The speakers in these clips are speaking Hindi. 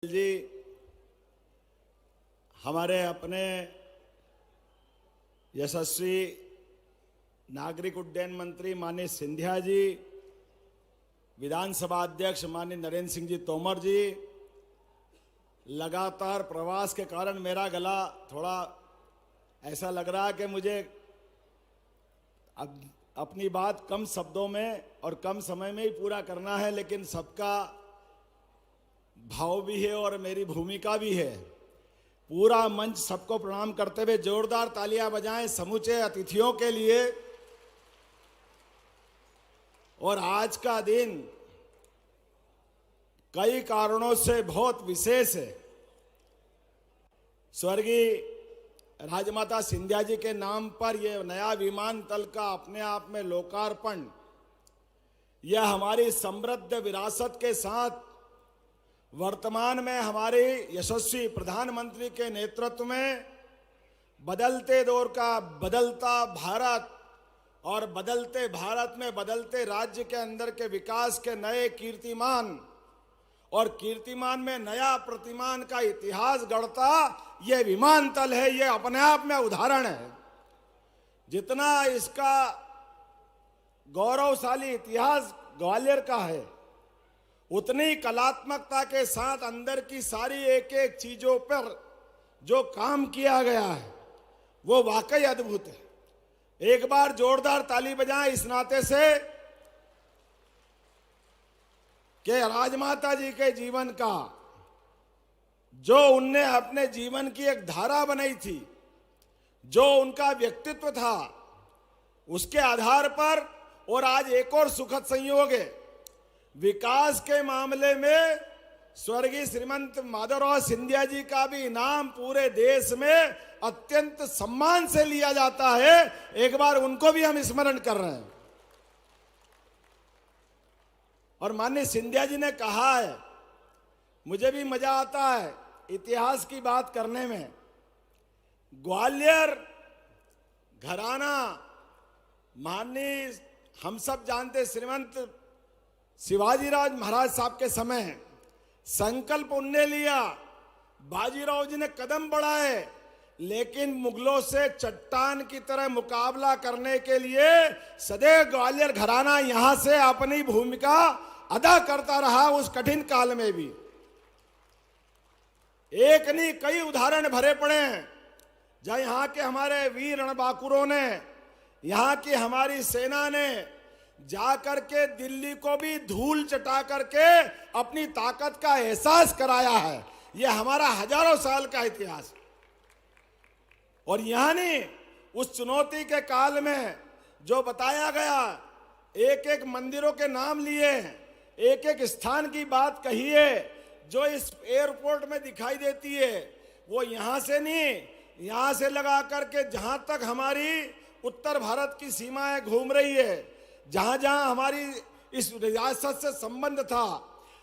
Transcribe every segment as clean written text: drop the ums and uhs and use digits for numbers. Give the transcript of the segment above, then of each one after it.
जी, हमारे अपने यशस्वी नागरिक उड्डयन मंत्री माननीय सिंधिया जी, विधानसभा अध्यक्ष माननीय नरेंद्र सिंह जी तोमर जी, लगातार प्रवास के कारण मेरा गला थोड़ा ऐसा लग रहा है कि मुझे अब अपनी बात कम शब्दों में और कम समय में ही पूरा करना है, लेकिन सबका भाव भी है और मेरी भूमिका भी है। पूरा मंच सबको प्रणाम करते हुए जोरदार तालियां बजाएं समूचे अतिथियों के लिए। और आज का दिन कई कारणों से बहुत विशेष है। स्वर्गीय राजमाता सिंधिया जी के नाम पर यह नया विमानतल का अपने आप में लोकार्पण, यह हमारी समृद्ध विरासत के साथ वर्तमान में हमारे यशस्वी प्रधानमंत्री के नेतृत्व में बदलते दौर का बदलता भारत और बदलते भारत में बदलते राज्य के अंदर के विकास के नए कीर्तिमान और कीर्तिमान में नया प्रतिमान का इतिहास गढ़ता यह विमानतल है। यह अपने आप में उदाहरण है। जितना इसका गौरवशाली इतिहास ग्वालियर का है, उतनी कलात्मकता के साथ अंदर की सारी एक एक चीजों पर जो काम किया गया है वो वाकई अद्भुत है। एक बार जोरदार ताली बजाएं इस नाते से कि राजमाता जी के जीवन का जो उनने अपने जीवन की एक धारा बनाई थी, जो उनका व्यक्तित्व था, उसके आधार पर और आज एक और सुखद संयोग है, विकास के मामले में स्वर्गीय श्रीमंत माधवराव सिंधिया जी का भी इनाम पूरे देश में अत्यंत सम्मान से लिया जाता है। एक बार उनको भी हम स्मरण कर रहे हैं। और माननीय सिंधिया जी ने कहा है, मुझे भी मजा आता है इतिहास की बात करने में। ग्वालियर घराना माननीय हम सब जानते श्रीमंत शिवाजीराव महाराज साहब के समय संकल्प उनने लिया, बाजीराव जी ने कदम बढ़ाए, लेकिन मुगलों से चट्टान की तरह मुकाबला करने के लिए सदैव ग्वालियर घराना यहां से अपनी भूमिका अदा करता रहा। उस कठिन काल में भी एक नहीं कई उदाहरण भरे पड़े हैं, जहां यहाँ के हमारे वीर रणबांकुरों ने, यहाँ की हमारी सेना ने जाकर के दिल्ली को भी धूल चटा करके अपनी ताकत का एहसास कराया है। यह हमारा हजारों साल का इतिहास। और यहां नहीं उस चुनौती के काल में जो बताया गया, एक एक मंदिरों के नाम लिए, एक एक स्थान की बात कही है जो इस एयरपोर्ट में दिखाई देती है, वो यहां से नहीं, यहां से लगा करके जहां तक हमारी उत्तर भारत की सीमाएं घूम रही है, जहां जहां हमारी इस रियासत से संबंध था,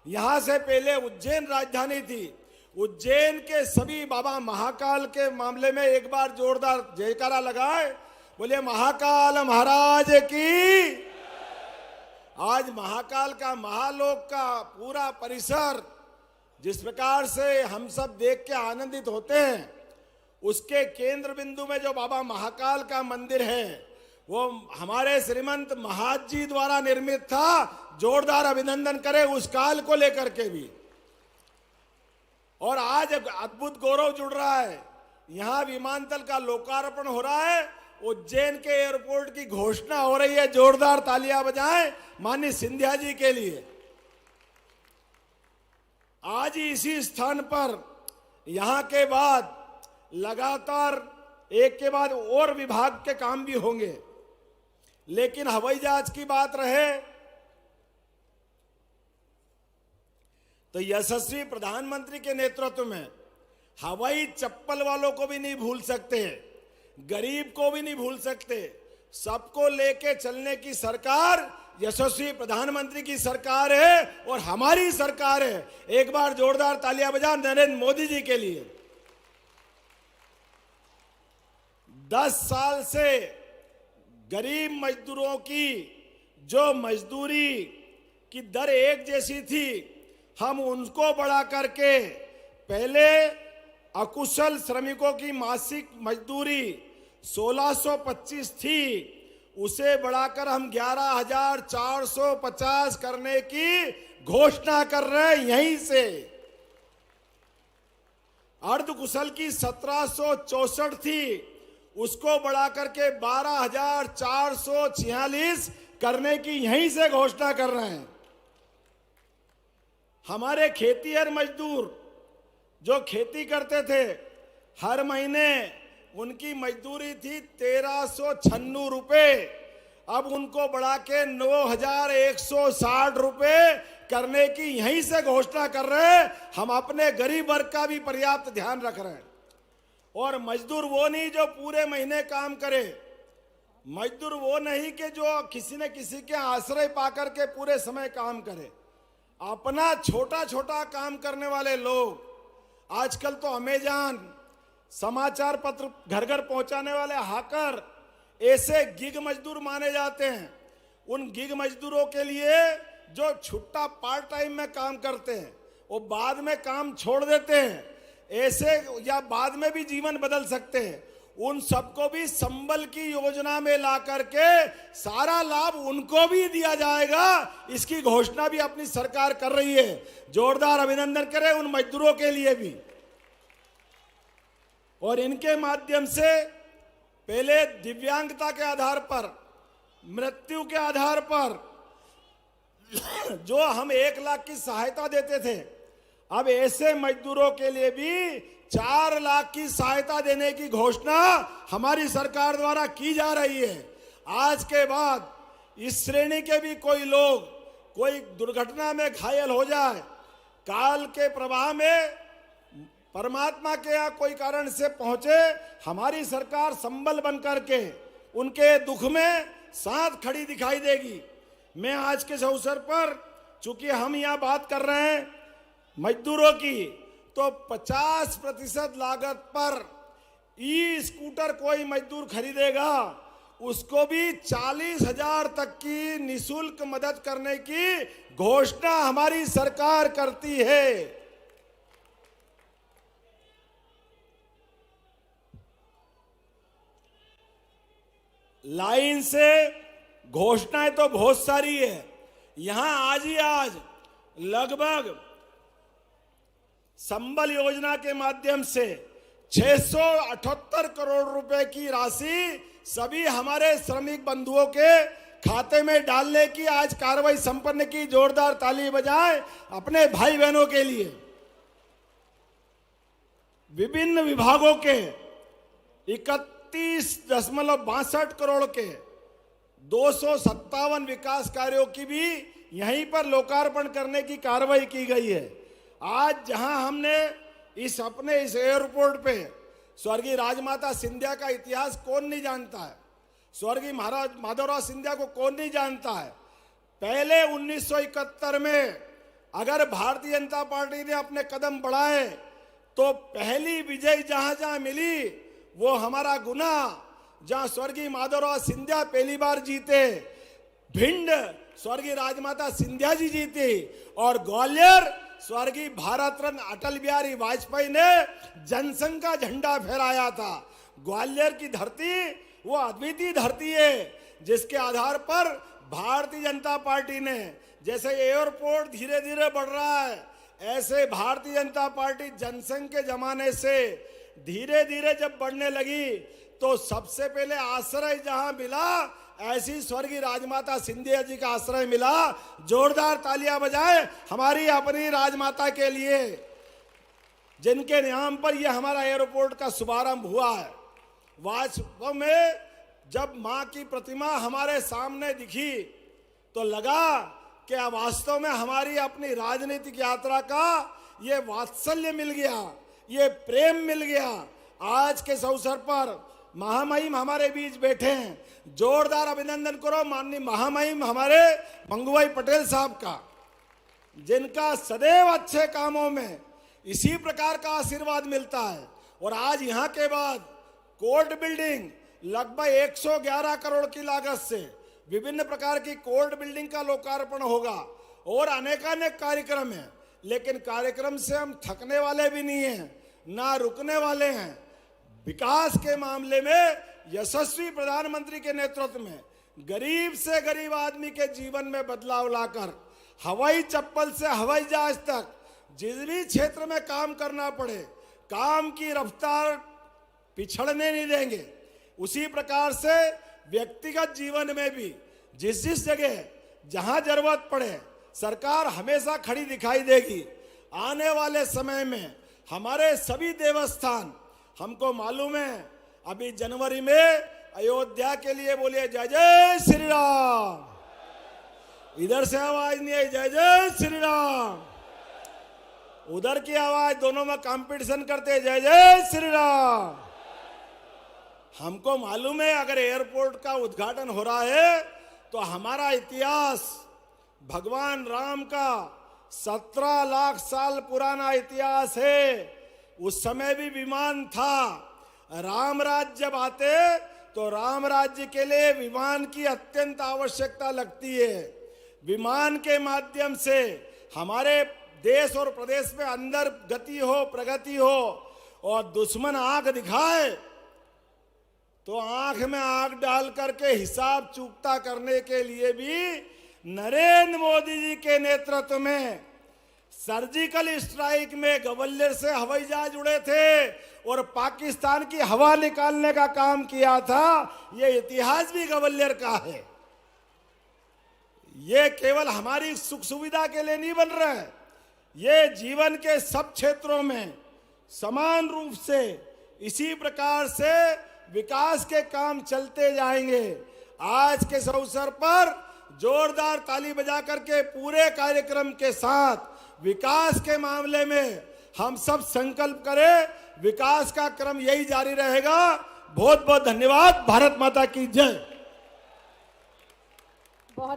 यहां से पहले उज्जैन राजधानी थी। उज्जैन के सभी बाबा महाकाल के मामले में एक बार जोरदार जयकारा लगाए, बोले महाकाल महाराज की। आज महाकाल का महालोक का पूरा परिसर जिस प्रकार से हम सब देख के आनंदित होते हैं, उसके केंद्र बिंदु में जो बाबा महाकाल का मंदिर है वो हमारे श्रीमंत महाज जी द्वारा निर्मित था। जोरदार अभिनंदन करें उस काल को लेकर के भी। और आज अद्भुत गौरव जुड़ रहा है, यहां विमानतल का लोकार्पण हो रहा है, उज्जैन के एयरपोर्ट की घोषणा हो रही है। जोरदार तालियां बजाएं माननीय सिंधिया जी के लिए। आज ही इसी स्थान पर यहां के बाद लगातार एक के बाद और विभाग के काम भी होंगे, लेकिन हवाई जहाज की बात रहे तो यशस्वी प्रधानमंत्री के नेतृत्व में हवाई चप्पल वालों को भी नहीं भूल सकते, गरीब को भी नहीं भूल सकते। सबको लेके चलने की सरकार यशस्वी प्रधानमंत्री की सरकार है और हमारी सरकार है। एक बार जोरदार तालियां बजा नरेंद्र मोदी जी के लिए। 10 साल से गरीब मजदूरों की जो मजदूरी की दर एक जैसी थी, हम उनको बढ़ा करके पहले अकुशल श्रमिकों की मासिक मजदूरी 1625 थी, उसे बढ़ाकर हम 11,450 करने की घोषणा कर रहे हैं यहीं से। अर्धकुशल की 1764 थी, उसको बढ़ाकर के 12,446 करने की यहीं से घोषणा कर रहे हैं। हमारे खेतीहर मजदूर जो खेती करते थे, हर महीने उनकी मजदूरी थी 1396 रुपए, अब उनको बढ़ा के 9,160 रुपए करने की यहीं से घोषणा कर रहे हैं। हम अपने गरीब वर्ग का भी पर्याप्त ध्यान रख रहे हैं। और मजदूर वो नहीं जो पूरे महीने काम करे, मजदूर वो नहीं कि जो किसी न किसी के आश्रय पाकर के पूरे समय काम करे। अपना छोटा छोटा काम करने वाले लोग, आजकल तो अमेज़न, समाचार पत्र घर घर पहुंचाने वाले हाकर, ऐसे गिग मजदूर माने जाते हैं। उन गिग मजदूरों के लिए जो छुट्टा पार्ट टाइम में काम करते हैं, वो बाद में काम छोड़ देते हैं, ऐसे या बाद में भी जीवन बदल सकते हैं, उन सबको भी संबल की योजना में ला करके सारा लाभ उनको भी दिया जाएगा। इसकी घोषणा भी अपनी सरकार कर रही है। जोरदार अभिनंदन करें उन मजदूरों के लिए भी। और इनके माध्यम से पहले दिव्यांगता के आधार पर, मृत्यु के आधार पर जो हम 1 लाख की सहायता देते थे, अब ऐसे मजदूरों के लिए भी 4 लाख की सहायता देने की घोषणा हमारी सरकार द्वारा की जा रही है। आज के बाद इस श्रेणी के भी कोई लोग कोई दुर्घटना में घायल हो जाए, काल के प्रवाह में परमात्मा के यहाँ कोई कारण से पहुंचे, हमारी सरकार संबल बन करके उनके दुख में साथ खड़ी दिखाई देगी। मैं आज के इस अवसर पर, चूंकि हम यहाँ बात कर रहे हैं मजदूरों की, तो 50% लागत पर ई स्कूटर कोई मजदूर खरीदेगा, उसको भी 40,000 तक की निःशुल्क मदद करने की घोषणा हमारी सरकार करती है। लाइन से घोषणाएं तो बहुत सारी है। यहां आज ही आज लगभग संबल योजना के माध्यम से 678 करोड़ रुपए की राशि सभी हमारे श्रमिक बंधुओं के खाते में डालने की आज कार्रवाई संपन्न की। जोरदार ताली बजाएं अपने भाई बहनों के लिए। विभिन्न विभागों के 31.62 करोड़ के 257 विकास कार्यों की भी यहीं पर लोकार्पण करने की कार्रवाई की गई है। आज जहां हमने इस एयरपोर्ट पे स्वर्गीय राजमाता सिंधिया का इतिहास कौन नहीं जानता है, स्वर्गीय महाराज माधवराव सिंधिया को कौन नहीं जानता है। पहले 1971 में अगर भारतीय जनता पार्टी ने अपने कदम बढ़ाए तो पहली विजय जहां जहां मिली वो हमारा गुना, जहां स्वर्गीय माधवराव सिंधिया पहली बार जीते, भिंड स्वर्गीय राजमाता सिंधिया जी जीती, और ग्वालियर स्वर्गीय भारत रत्न अटल बिहारी वाजपेयी ने जनसंघ का झंडा फहराया था। ग्वालियर की धरती वो अद्वितीय धरती है जिसके आधार पर भारतीय जनता पार्टी ने, जैसे एयरपोर्ट धीरे धीरे बढ़ रहा है, ऐसे भारतीय जनता पार्टी जनसंघ के जमाने से धीरे धीरे जब बढ़ने लगी तो सबसे पहले आश्रय जहां मिला, ऐसी स्वर्गीय राजमाता सिंधिया जी का आश्रय मिला। जोरदार तालियां बजाएं हमारी अपनी राजमाता के लिए, जिनके नाम पर यह हमारा एयरपोर्ट का शुभारंभ हुआ है। वास्तव में जब मां की प्रतिमा हमारे सामने दिखी तो लगा कि वास्तव में हमारी अपनी राजनीतिक यात्रा का ये वात्सल्य मिल गया, ये प्रेम मिल गया। आज के इस अवसर पर महामहिम हमारे बीच बैठे हैं। जोरदार अभिनंदन करो माननीय महामहिम हमारे मंगूभाई पटेल साहब का, जिनका सदैव अच्छे कामों में इसी प्रकार का आशीर्वाद मिलता है। और आज यहां के बाद कोर्ट बिल्डिंग लगभग 111 करोड़ की लागत से विभिन्न प्रकार की कोर्ट बिल्डिंग का लोकार्पण होगा और अनेकानेक कार्यक्रम है। लेकिन कार्यक्रम से हम थकने वाले भी नहीं हैं, ना रुकने वाले हैं। विकास के मामले में यशस्वी प्रधानमंत्री के नेतृत्व में गरीब से गरीब आदमी के जीवन में बदलाव लाकर हवाई चप्पल से हवाई जहाज तक जिस भी क्षेत्र में काम करना पड़े, काम की रफ्तार पिछड़ने नहीं देंगे। उसी प्रकार से व्यक्तिगत जीवन में भी जिस जिस जगह जहां जरूरत पड़े सरकार हमेशा खड़ी दिखाई देगी। आने वाले समय में हमारे सभी देवस्थान, हमको मालूम है अभी जनवरी में अयोध्या के लिए बोलिए जय जय श्री राम। इधर से आवाज नहीं आई जय जय श्री राम, उधर की आवाज, दोनों में कंपटीशन करते जय जय श्री राम। हमको मालूम है अगर एयरपोर्ट का उद्घाटन हो रहा है तो हमारा इतिहास भगवान राम का 17 लाख साल पुराना इतिहास है। उस समय भी विमान था। राम राज्य जब आते तो राम राज्य के लिए विमान की अत्यंत आवश्यकता लगती है। विमान के माध्यम से हमारे देश और प्रदेश में अंदर गति हो, प्रगति हो। और दुश्मन आंख दिखाए तो आंख में आंख डाल करके हिसाब चुकता करने के लिए भी नरेंद्र मोदी जी के नेतृत्व में सर्जिकल स्ट्राइक में ग्वालियर से हवाई जहाज उड़े थे और पाकिस्तान की हवा निकालने का काम किया था। ये इतिहास भी ग्वालियर का है। ये केवल हमारी सुख सुविधा के लिए नहीं बन रहा है, ये जीवन के सब क्षेत्रों में समान रूप से इसी प्रकार से विकास के काम चलते जाएंगे। आज के इस अवसर पर जोरदार ताली बजा करके पूरे कार्यक्रम के साथ विकास के मामले में हम सब संकल्प करें, विकास का क्रम यही जारी रहेगा। बहुत बहुत धन्यवाद। भारत माता की जय।